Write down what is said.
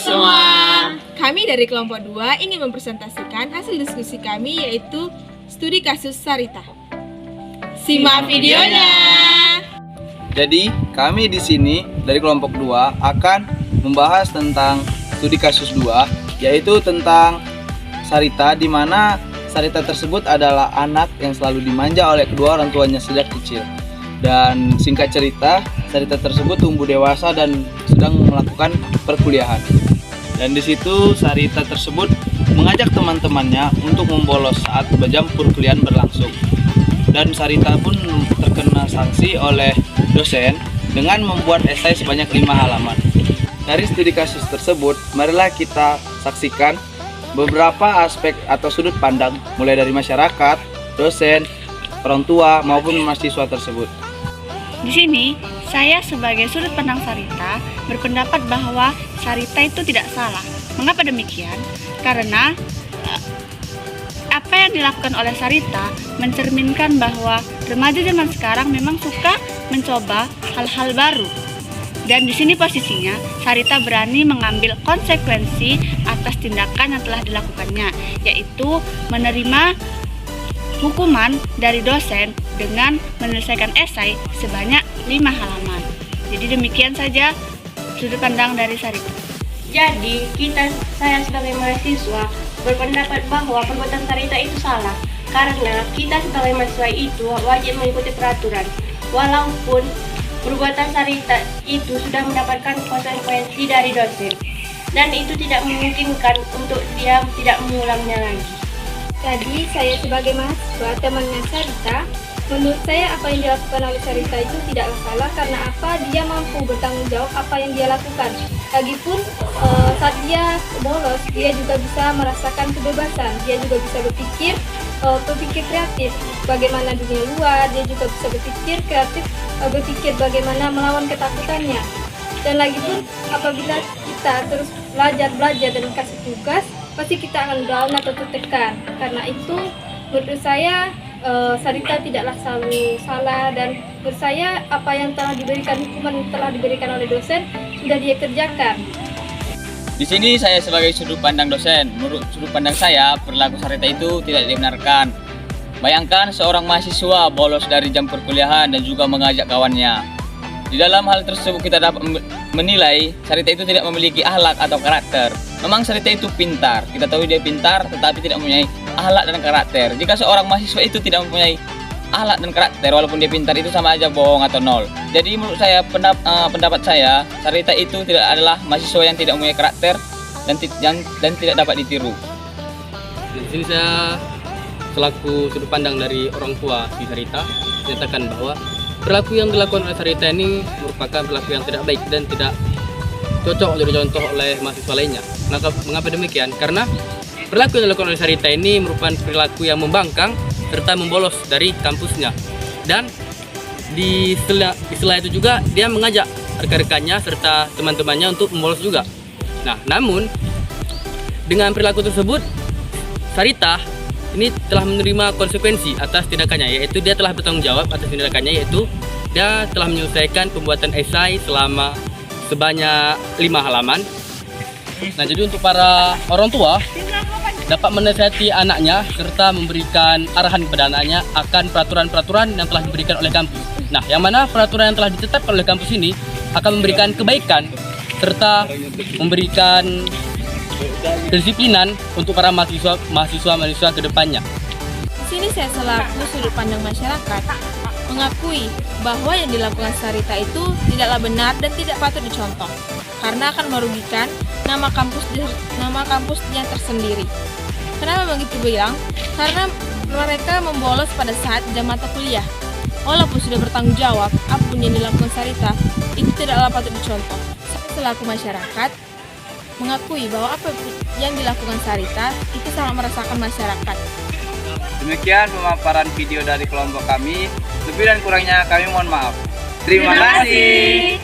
semua. Kami dari kelompok 2 ingin mempresentasikan hasil diskusi kami yaitu studi kasus Sarita. Simak videonya. Jadi, kami di sini dari kelompok 2 akan membahas tentang studi kasus 2, yaitu tentang Sarita, di mana Sarita tersebut adalah anak yang selalu dimanja oleh kedua orang tuanya sejak kecil. Dan singkat cerita, Sarita tersebut tumbuh dewasa dan sedang melakukan perkuliahan. Dan di situ Sarita tersebut mengajak teman-temannya untuk membolos saat jam perkuliahan berlangsung. Dan Sarita pun terkena sanksi oleh dosen dengan membuat esai sebanyak 5 halaman. Dari studi kasus tersebut, marilah kita saksikan beberapa aspek atau sudut pandang mulai dari masyarakat, dosen, orang tua maupun mahasiswa tersebut. Di sini, saya sebagai sudut pandang Sarita berpendapat bahwa Sarita itu tidak salah. Mengapa demikian? Karena apa yang dilakukan oleh Sarita mencerminkan bahwa remaja zaman sekarang memang suka mencoba hal-hal baru. Dan di sini posisinya Sarita berani mengambil konsekuensi atas tindakan yang telah dilakukannya, yaitu menerima hukuman dari dosen dengan menyelesaikan esai sebanyak 5 halaman. Jadi demikian saja sudut pandang dari Sarita. Jadi, saya sebagai mahasiswa berpendapat bahwa perbuatan Sarita itu salah karena kita sebagai mahasiswa itu wajib mengikuti peraturan. Walaupun perbuatan Sarita itu sudah mendapatkan konsekuensi dari dosen dan itu tidak memungkinkan untuk dia tidak mengulangnya lagi. Jadi saya sebagai mahasiswa temannya Sarita, menurut saya apa yang dilakukan oleh Sarita itu tidaklah salah karena apa, dia mampu bertanggung jawab apa yang dia lakukan. Lagipun saat dia bolos, dia juga bisa merasakan kebebasan, dia juga bisa berpikir kreatif bagaimana dunia luar, dia juga bisa berpikir kreatif, berpikir bagaimana melawan ketakutannya. Dan lagipun apabila kita terus belajar dan kasih tugas, pasti kita akan down atau tertekan. Karena itu menurut saya Sarita tidaklah selalu salah, dan menurut saya apa yang telah diberikan, hukuman yang telah diberikan oleh dosen sudah dia kerjakan. Di sini saya sebagai sudut pandang dosen, menurut sudut pandang saya perilaku Sarita itu tidak dibenarkan. Bayangkan seorang mahasiswa bolos dari jam perkuliahan dan juga mengajak kawannya. Di dalam hal tersebut kita dapat menilai Sarita itu tidak memiliki akhlak atau karakter. Memang Sarita itu pintar, kita tahu dia pintar tetapi tidak mempunyai akhlak dan karakter. Jika seorang mahasiswa itu tidak mempunyai akhlak dan karakter walaupun dia pintar, itu sama aja bohong atau nol. Jadi menurut saya, pendapat saya, Sarita itu tidak adalah mahasiswa yang tidak mempunyai karakter dan tidak dapat ditiru. Di sini saya selaku sudut pandang dari orang tua si Sarita menyatakan bahwa perilaku yang dilakukan oleh Sarita ini merupakan perilaku yang tidak baik dan tidak cocok untuk dicontoh oleh mahasiswa lainnya. Mengapa demikian? Karena perilaku yang dilakukan oleh Sarita ini merupakan perilaku yang membangkang serta membolos dari kampusnya. Dan di sela itu juga dia mengajak rekan-rekannya serta teman-temannya untuk membolos juga. Nah, namun dengan perilaku tersebut Sarita ini telah menerima konsekuensi atas tindakannya, yaitu dia telah bertanggung jawab atas tindakannya, yaitu dia telah menyelesaikan pembuatan esai selama sebanyak 5 halaman. Nah, jadi untuk para orang tua dapat menasihati anaknya serta memberikan arahan kepada anaknya akan peraturan-peraturan yang telah diberikan oleh kampus. Nah, yang mana peraturan yang telah ditetapkan oleh kampus ini akan memberikan kebaikan serta memberikan kedisiplinan untuk para mahasiswa ke depannya. Di sini saya selaku sudut pandang masyarakat mengakui bahwa yang dilakukan Sarita itu tidaklah benar dan tidak patut dicontoh karena akan merugikan nama kampusnya tersendiri. Kenapa begitu bilang? Karena mereka membolos pada saat jam mata kuliah. Walaupun sudah bertanggung jawab, apapun yang dilakukan Sarita itu tidaklah patut dicontoh. Saya selaku masyarakat mengakui bahwa apa yang dilakukan Sarita itu sangat meresahkan masyarakat. Demikian pemaparan video dari kelompok kami. Lebih dan kurangnya kami mohon maaf. Terima kasih.